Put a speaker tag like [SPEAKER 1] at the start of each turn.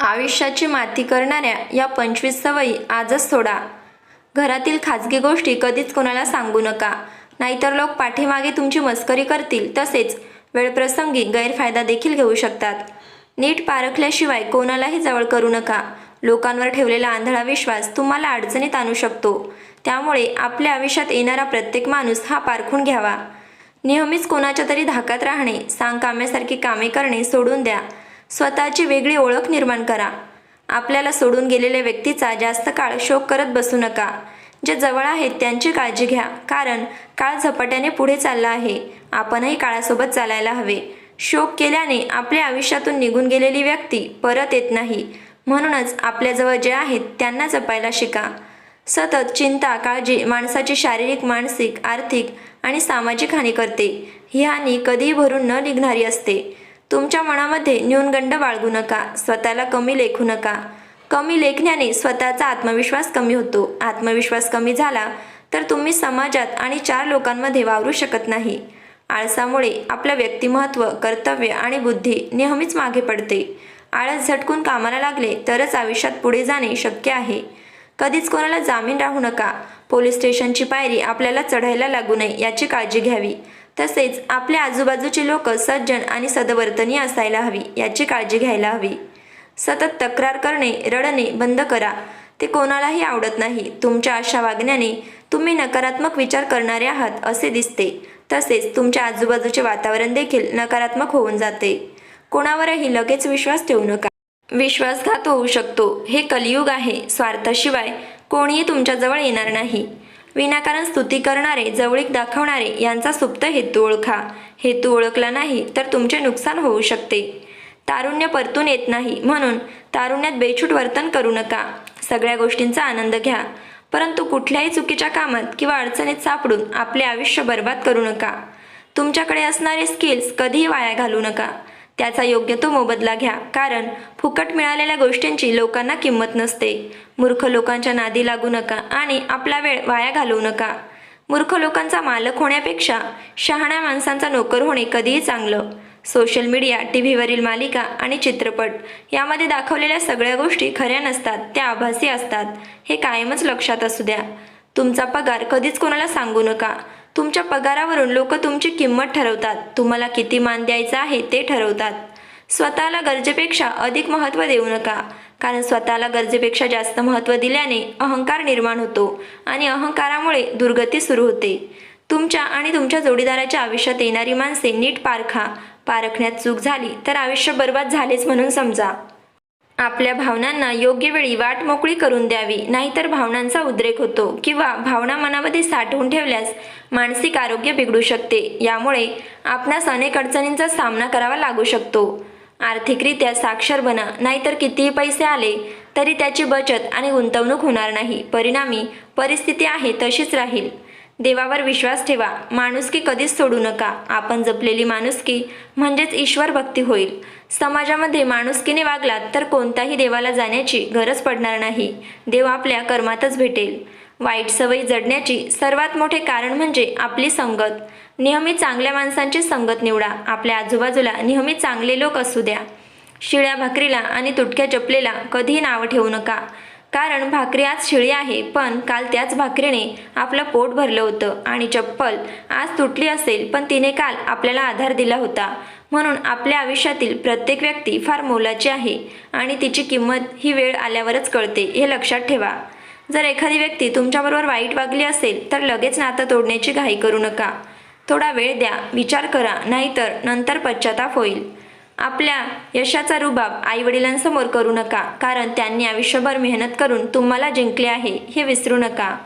[SPEAKER 1] आयुष्याची माती करणाऱ्या या 25 सवयी आजच सोडा. घरातील खाजगी गोष्टी कधीच कोणाला सांगू नका, नाहीतर लोक पाठीमागे तुमची मस्करी करतील, तसेच वेळप्रसंगी गैरफायदा देखील घेऊ शकतात. नीट पारखल्याशिवाय कोणालाही जवळ करू नका. लोकांवर ठेवलेला आंधळा विश्वास तुम्हाला अडचणीत आणू शकतो. त्यामुळे आपल्या आयुष्यात येणारा प्रत्येक माणूस हा पारखून घ्यावा. नेहमीच कोणाच्या तरी धाकात राहणे, सांगकाम्यासारखी कामे करणे सोडून द्या. स्वतःची वेगळी ओळख निर्माण करा. आपल्याला सोडून गेलेल्या व्यक्तीचा जास्त काळ शोक करत बसू नका. जे जवळ आहेत त्यांची काळजी घ्या, कारण काळ झपाट्याने पुढे चालला आहे. आपणही काळासोबत चालायला हवे. शोक केल्याने आपल्या आयुष्यातून निघून गेलेली व्यक्ती परत येत नाही. म्हणूनच आपल्याजवळ जे आहेत त्यांना जपायला शिका. सतत चिंता, काळजी माणसाची शारीरिक, मानसिक, आर्थिक आणि सामाजिक हानी करते. ही हानी कधीही भरून न निघणारी असते. तुमच्या मनामध्ये न्यूनगंड बाळगू नका. स्वतःला कमी लेखू नका. कमी लेखण्याने स्वतःचा आत्मविश्वास कमी होतो. आत्मविश्वास कमी झाला तर तुम्ही समाजात आणि 4 लोकांमध्ये वावरू शकत नाही. आळसामुळे आपलं व्यक्तिमत्व, कर्तव्य आणि बुद्धी नेहमीच मागे पडते. आळस झटकून कामाला लागले तरच आयुष्यात पुढे जाणे शक्य आहे. कधीच कोणाला जामीन राहू नका. पोलीस स्टेशनची पायरी आपल्याला चढायला लागू नये याची काळजी घ्यावी. तसेच आपल्या आजूबाजूची लोक सज्जन आणि सद्वर्तनीय असायला हवी याची काळजी घ्यायला हवी. सतत तक्रार करणे, रडणे बंद करा. ते कोणालाही आवडत नाही. तुमच्या अशा वागण्याने तुम्ही नकारात्मक विचार करणारे आहात असे दिसते. तसेच तुमच्या आजूबाजूचे वातावरण देखील नकारात्मक होऊन जाते. कोणावरही लगेच विश्वास ठेवू नका. विश्वासघात होऊ शकतो. हे कलियुग आहे. स्वार्थाशिवाय कोणीही तुमच्याजवळ येणार नाही. विनाकारण स्तुती करणारे, जवळीक दाखवणारे यांचा सुप्त हेतू ओळखा. हेतू ओळखला नाही तर तुमचे नुकसान होऊ शकते. तारुण्य परतून येत नाही, म्हणून तारुण्यात बेछूट वर्तन करू नका. सगळ्या गोष्टींचा आनंद घ्या, परंतु कुठल्याही चुकीच्या कामात किंवा अडचणीत सापडून आपले आयुष्य बर्बाद करू नका. तुमच्याकडे असणारे स्किल्स कधीही वाया घालू नका. त्याचा योग्य तो मोबदला घ्या, कारण फुकट मिळालेल्या गोष्टींची लोकांना किंमत नसते. मूर्ख लोकांच्या नादी लागू नका आणि आपला वेळ वाया घालवू नका. मूर्ख लोकांचा मालक होण्यापेक्षा शहाण्या माणसांचा नोकर होणे कधीही चांगलं. सोशल मीडिया, टीव्हीवरील मालिका आणि चित्रपट यामध्ये दाखवलेल्या सगळ्या गोष्टी खऱ्या नसतात, त्या आभासी असतात. हे कायमच लक्षात असू द्या. तुमचा पगार कधीच कोणाला सांगू नका. तुमच्या पगारावरून लोक तुमची किंमत ठरवतात. तुम्हाला किती मान द्यायचा आहे ते ठरवतात. स्वतःला गरजेपेक्षा अधिक महत्त्व देऊ नका, कारण स्वतःला गरजेपेक्षा जास्त महत्त्व दिल्याने अहंकार निर्माण होतो आणि अहंकारामुळे दुर्गती सुरू होते. तुमच्या आणि तुमच्या जोडीदाराच्या आयुष्यात येणारी माणसे नीट पारखा. पारखण्यात चूक झाली तर आयुष्य बर्बाद झालेच म्हणून समजा. आपल्या भावनांना योग्य वेळी वाट मोकळी करून द्यावी, नाहीतर भावनांचा उद्रेक होतो किंवा भावना मनामध्ये साठवून ठेवल्यास मानसिक आरोग्य बिघडू शकते. यामुळे आपणास अनेक अडचणींचा सामना करावा लागू शकतो. आर्थिकरित्या साक्षर बना, नाहीतर कितीही पैसे आले तरी त्याची बचत आणि गुंतवणूक होणार नाही. परिणामी परिस्थिती आहे तशीच राहील. देवावर विश्वास ठेवा. माणुसकी कधीच सोडू नका. आपण जपलेली माणुसकी म्हणजेच ईश्वर भक्ती होईल. समाजामध्ये माणुसकीने वागलात तर कोणत्याही देवाला जाण्याची गरज पडणार नाही. देव आपल्या कर्मातच भेटेल. वाईट सवयी जडण्याची सर्वात मोठे कारण म्हणजे आपली संगत. नेहमी चांगल्या माणसांची संगत निवडा. आपल्या आजूबाजूला नेहमी चांगले लोक असू द्या. शिळ्या भाकरीला आणि तुटक्या चपलेला कधीही नावं ठेवू नका, कारण भाकरी आज शिळी आहे, पण काल त्याच भाकरीने आपलं पोट भरलं होतं. आणि चप्पल आज तुटली असेल, पण तिने काल आपल्याला आधार दिला होता. म्हणून आपल्या आयुष्यातील प्रत्येक व्यक्ती फार मोलाची आहे आणि तिची किंमत ही वेळ आल्यावरच कळते, हे लक्षात ठेवा. जर एखादी व्यक्ती तुमच्याबरोबर वाईट वागली असेल तर लगेच नातं तोडण्याची घाई करू नका. थोडा वेळ द्या, विचार करा, नाहीतर नंतर पश्चाताप होईल. आपल्या यशाचा रुबाब आईवडिलांसमोर करू नका, कारण त्यांनी आयुष्यभर मेहनत करून तुम्हाला जिंकले आहे हे विसरू नका.